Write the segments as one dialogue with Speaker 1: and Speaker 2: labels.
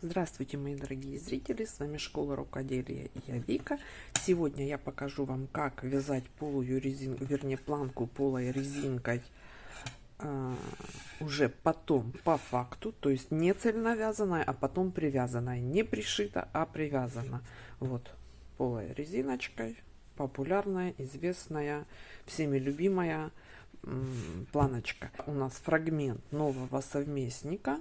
Speaker 1: Здравствуйте, мои дорогие зрители, с вами Школа Рукоделия и я Вика. Сегодня я покажу вам, как вязать полую резинку, вернее планку полой резинкой уже потом по факту, то есть не цельно вязаная, а потом привязанная, не пришита, а привязана. Вот полой резиночкой, популярная, известная, всеми любимая планочка. У нас фрагмент нового совместника.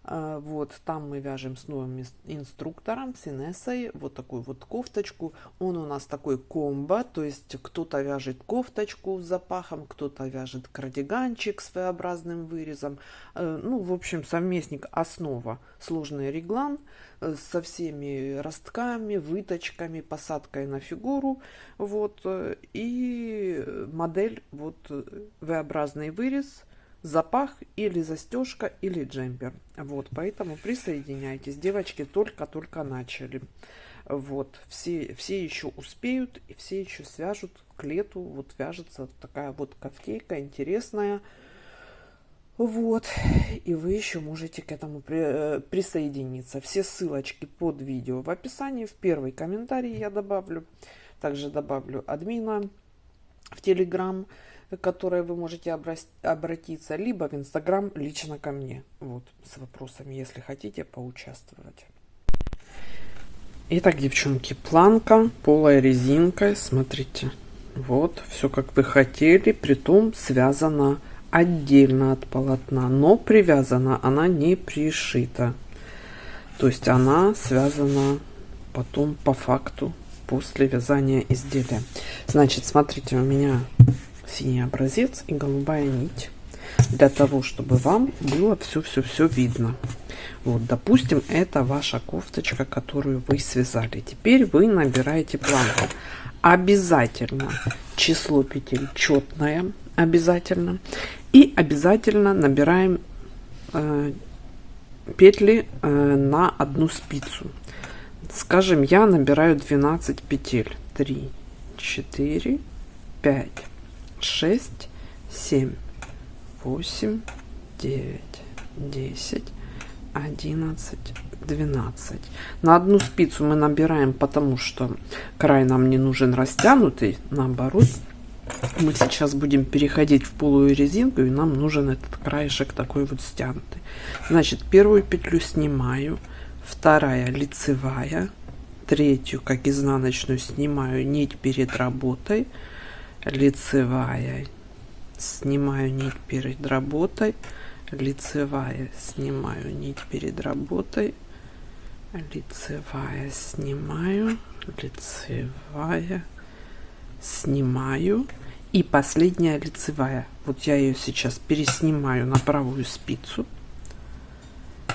Speaker 1: Вот там мы вяжем с новым инструктором, с Инессой, вот такую вот кофточку. Он у нас такой комбо, то есть кто-то вяжет кофточку с запахом, кто-то вяжет кардиганчик с своеобразным вырезом. Ну, в общем, совместник основа, сложный реглан со всеми ростками, выточками, посадкой на фигуру. Вот, и модель, вот V-образный вырез, запах или застежка или джемпер. Вот, поэтому присоединяйтесь, девочки только начали. Вот, все еще успеют и все еще свяжут к лету. Вот вяжется такая вот кофтейка интересная. Вот, и вы еще можете к этому присоединиться. Все ссылочки под видео в описании, в первый комментарий я добавлю. Также добавлю админа в Telegram, к которой вы можете обратиться, либо в Инстаграм лично ко мне, вот, с вопросами, если хотите поучаствовать. Итак, девчонки, планка полой резинкой, смотрите, вот, все как вы хотели, притом связана отдельно от полотна, но привязана она не пришита, то есть она связана потом по факту после вязания изделия. Значит, смотрите, у меня синий образец и голубая нить, для того чтобы вам было все видно. Вот, допустим, это ваша кофточка, которую вы связали. Теперь вы набираете планку. Обязательно число петель четное, обязательно, и обязательно набираем петли на одну спицу. Скажем, я набираю 12 петель: 3, 4, 5, 6, 7, 8, 9, 10, 11, 12. На одну спицу мы набираем, потому что край нам не нужен растянутый, наоборот. Мы сейчас будем переходить в полую резинку, и нам нужен этот краешек такой вот стянутый. Значит, первую петлю снимаю, вторая лицевая, третью как изнаночную снимаю нить перед работой, лицевая, снимаю нить перед работой, лицевая, снимаю нить перед работой, лицевая, снимаю, лицевая, снимаю, и последняя лицевая. Вот я ее сейчас переснимаю на правую спицу.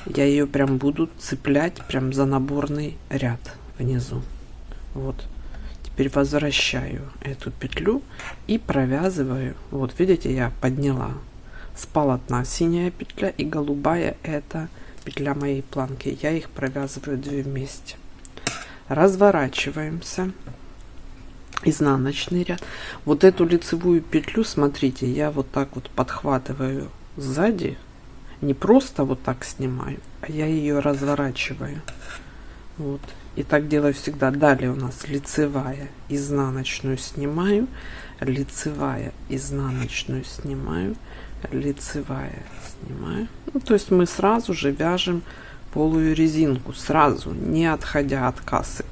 Speaker 1: Я ее прям буду цеплять прям за наборный ряд внизу. Вот. Теперь возвращаю эту петлю и провязываю. Вот видите, я подняла с полотна синяя петля и голубая, это петля моей планки. Я их провязываю 2 вместе. Разворачиваемся. Изнаночный ряд. Вот эту лицевую петлю, смотрите, я вот так вот подхватываю сзади. Не просто вот так снимаю, а я ее разворачиваю. Вот. И так делаю всегда. Далее у нас лицевая, изнаночную снимаю, лицевая, изнаночную снимаю, лицевая, снимаю. Ну, то есть мы сразу же вяжем полую резинку, сразу, не отходя от кассы.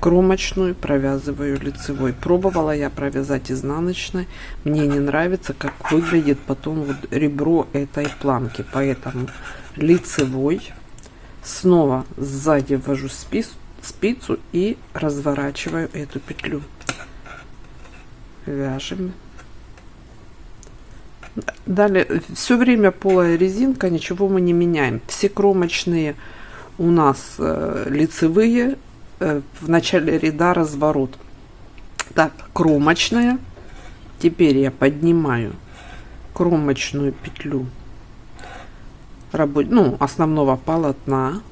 Speaker 1: Кромочную провязываю лицевой. Пробовала я провязать изнаночной, мне не нравится, как выглядит потом вот ребро этой планки, поэтому лицевой. Снова сзади ввожу спицу и разворачиваю эту петлю. Вяжем. Далее все время полая резинка, ничего мы не меняем. Все кромочные у нас лицевые, в начале ряда разворот. Так, кромочная. Теперь я поднимаю кромочную петлю основного полотна,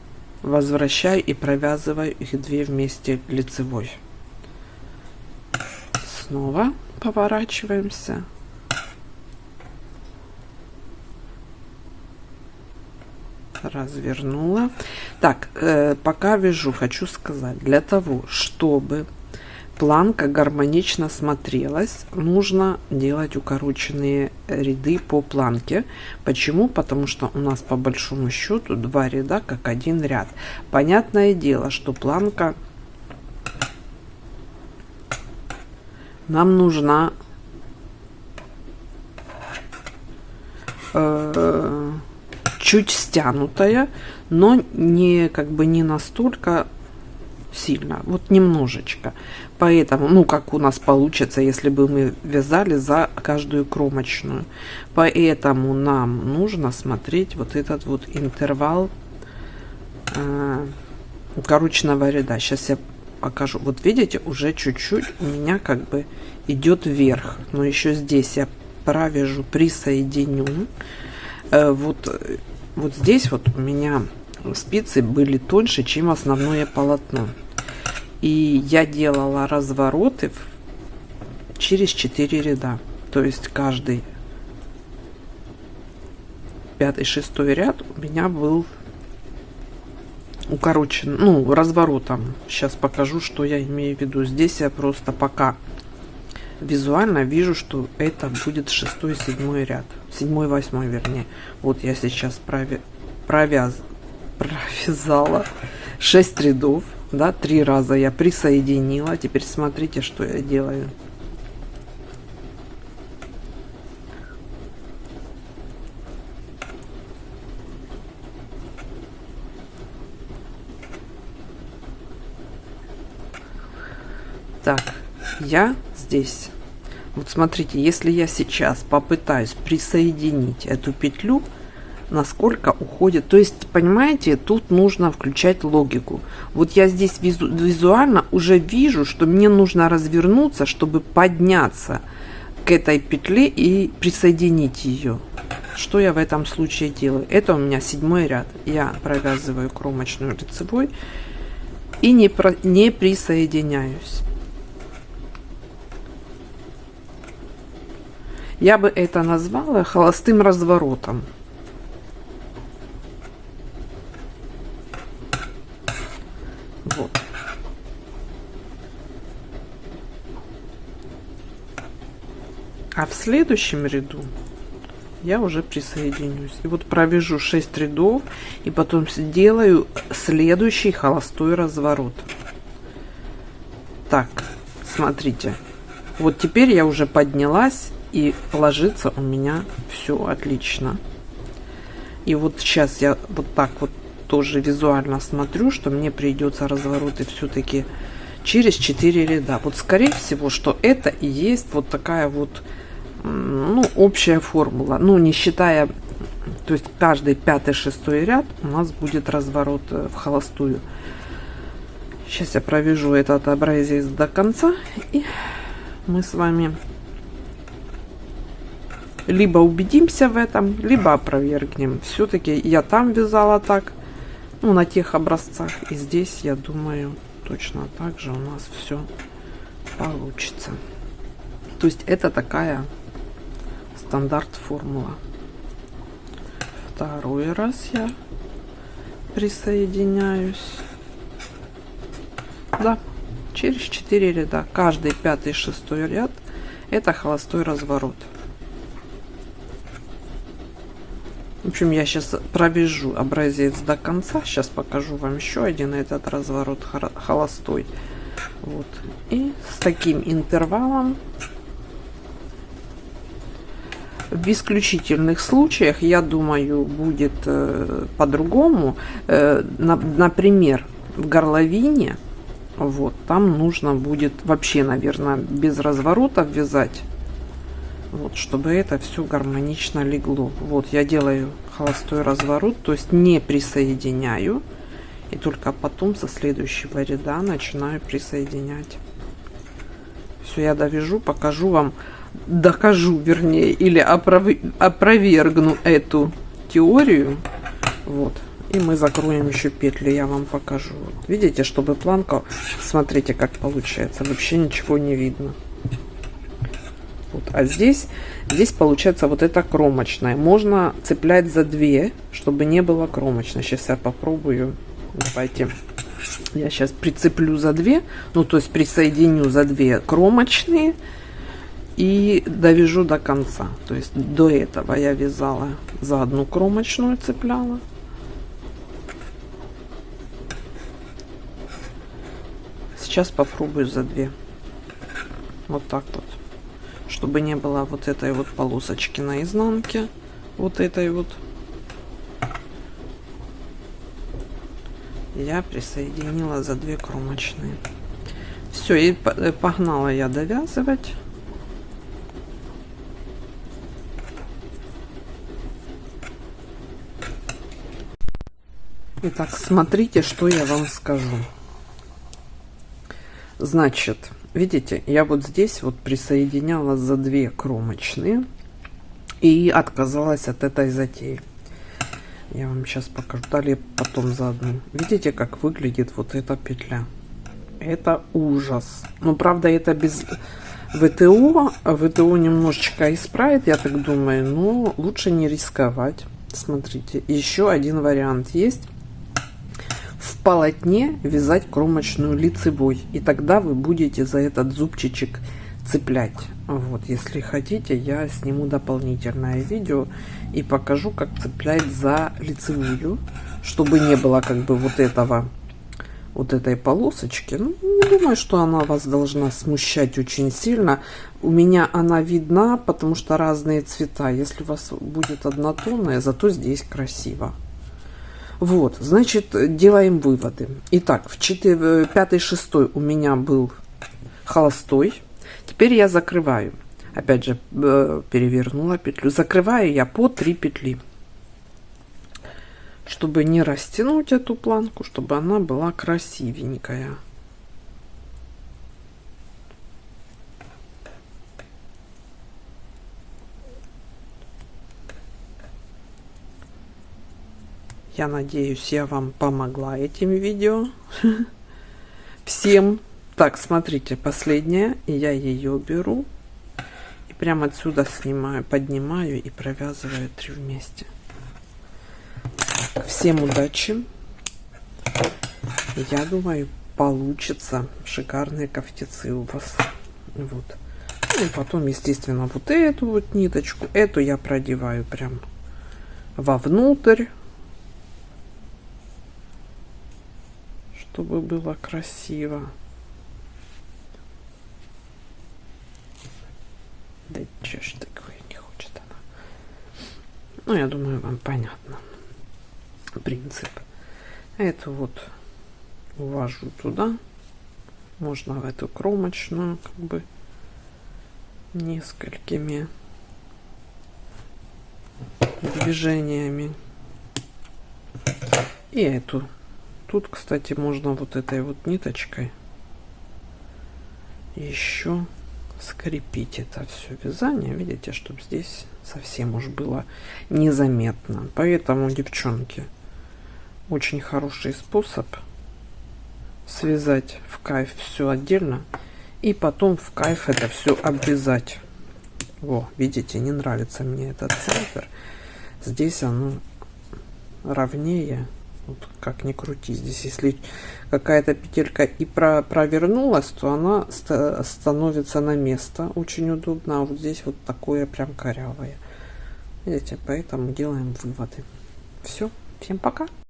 Speaker 1: возвращаю и провязываю их 2 вместе лицевой. Снова развернула. Так, пока вяжу, хочу сказать, для того, чтобы планка гармонично смотрелась, нужно делать укороченные ряды по планке. Почему? Потому что у нас по большому счету 2 ряда как один ряд. Понятное дело, что планка нам нужна чуть стянутая, но не как бы не настолько сильно, вот немножечко. Поэтому, ну, как у нас получится, если бы мы вязали за каждую кромочную. Поэтому нам нужно смотреть вот этот вот интервал укороченного ряда. Сейчас я покажу. Вот видите, уже чуть-чуть у меня как бы идет вверх, но еще здесь я провяжу, присоединю. Вот здесь вот у меня спицы были тоньше, чем основное полотно. И я делала развороты через 4 ряда. То есть каждый 5-6 ряд у меня был укорочен, ну, разворотом. Сейчас покажу, что я имею в виду. Здесь я просто пока визуально вижу, что это будет 6-7 ряд. 7-8, вернее. Вот я сейчас провязала 6 рядов, да, 3 раза я присоединила. Теперь смотрите, что я делаю. Так, я здесь. Вот смотрите, если я сейчас попытаюсь присоединить эту петлю, насколько уходит, то есть, понимаете, тут нужно включать логику. Вот я здесь визуально уже вижу, что мне нужно развернуться, чтобы подняться к этой петле и присоединить ее. Что я в этом случае делаю? Это у меня 7 ряд. Я провязываю кромочную лицевой и не присоединяюсь. Я бы это назвала холостым разворотом. Вот. А в следующем ряду я уже присоединюсь. И вот провяжу 6 рядов и потом сделаю следующий холостой разворот. Так, смотрите. Вот теперь я уже поднялась. И ложится у меня все отлично. И вот сейчас я вот так вот тоже визуально смотрю, что мне придется развороты все-таки через 4 ряда. Вот скорее всего, что это и есть вот такая вот, ну, общая формула. Ну, не считая, то есть каждый 5-6 ряд у нас будет разворот в холостую. Сейчас я провяжу этот образец до конца, и мы с вами либо убедимся в этом, либо опровергнем. Все-таки я там вязала так, ну, на тех образцах, и здесь, я думаю, точно так же у нас все получится. То есть это такая стандарт формула. Второй раз я присоединяюсь. Да, через 4 ряда. Каждый 5-6 ряд это холостой разворот. В общем, я сейчас провяжу образец до конца. Сейчас покажу вам еще один этот разворот холостой. Вот. И с таким интервалом. В исключительных случаях, я думаю, будет по-другому. Например, в горловине, вот, там нужно будет вообще, наверное, без разворота вязать. Вот, чтобы это все гармонично легло. Вот, я делаю холостой разворот, то есть не присоединяю. И только потом со следующего ряда начинаю присоединять. Все, я довяжу, покажу вам, докажу, вернее, или опровергну эту теорию. Вот. И мы закроем еще петли, я вам покажу. Вот. Видите, чтобы планка, смотрите, как получается. Вообще ничего не видно. Вот. А здесь Здесь получается вот это кромочная. Можно цеплять за 2, чтобы не было кромочной. Сейчас я попробую. Давайте. Я сейчас прицеплю за 2. Ну, то есть присоединю за 2 кромочные. И довяжу до конца. То есть до этого я вязала за 1 кромочную, цепляла. Сейчас попробую за 2. Вот так вот. Чтобы не было вот этой вот полосочки на изнанке. Вот этой вот. Я присоединила за 2 кромочные. Все, и погнала я довязывать. Итак, смотрите, что я вам скажу. Значит, видите, я вот здесь вот присоединяла за 2 кромочные и отказалась от этой затеи. Я вам сейчас покажу. Далее потом за 1. Видите, как выглядит вот эта петля? Это ужас. Но правда, это без ВТО. ВТО немножечко исправит, я так думаю, но лучше не рисковать. Смотрите, еще один вариант есть. В полотне вязать кромочную лицевой, и тогда вы будете за этот зубчичек цеплять. Вот, если хотите, я сниму дополнительное видео и покажу, как цеплять за лицевую, чтобы не было как бы вот этого, вот этой полосочки. Ну, не думаю, что она вас должна смущать очень сильно. У меня она видна, потому что разные цвета. Если у вас будет однотонная, зато здесь красиво. Вот, значит, делаем выводы. Итак, в 5-6 у меня был холстой. Теперь я закрываю. Опять же, перевернула петлю. Закрываю я по 3 петли. Чтобы не растянуть эту планку, чтобы она была красивенькая. Я надеюсь, я вам помогла этим видео. Всем. Так, смотрите, последняя. И я ее беру. И прямо отсюда снимаю, поднимаю и провязываю 3 вместе. Всем удачи. Я думаю, получится шикарные кофтецы у вас. Вот. И потом, естественно, вот эту вот ниточку. Эту я продеваю прям вовнутрь, чтобы было красиво. Да че ж такое, не хочет она. Ну, я думаю, вам понятно принцип. Эту вот увожу туда. Можно в эту кромочную, как бы несколькими движениями. И эту. Тут, кстати, можно вот этой вот ниточкой еще скрепить это все вязание. Видите, чтобы здесь совсем уж было незаметно. Поэтому, девчонки, очень хороший способ связать в кайф все отдельно и потом в кайф это все обвязать. Во, видите, не нравится мне этот центр. Здесь оно ровнее. Вот как ни крути, здесь если какая-то петелька и провернулась, то она становится на место, очень удобно. А вот здесь вот такое прям корявое, видите, поэтому делаем выводы. Все, всем пока.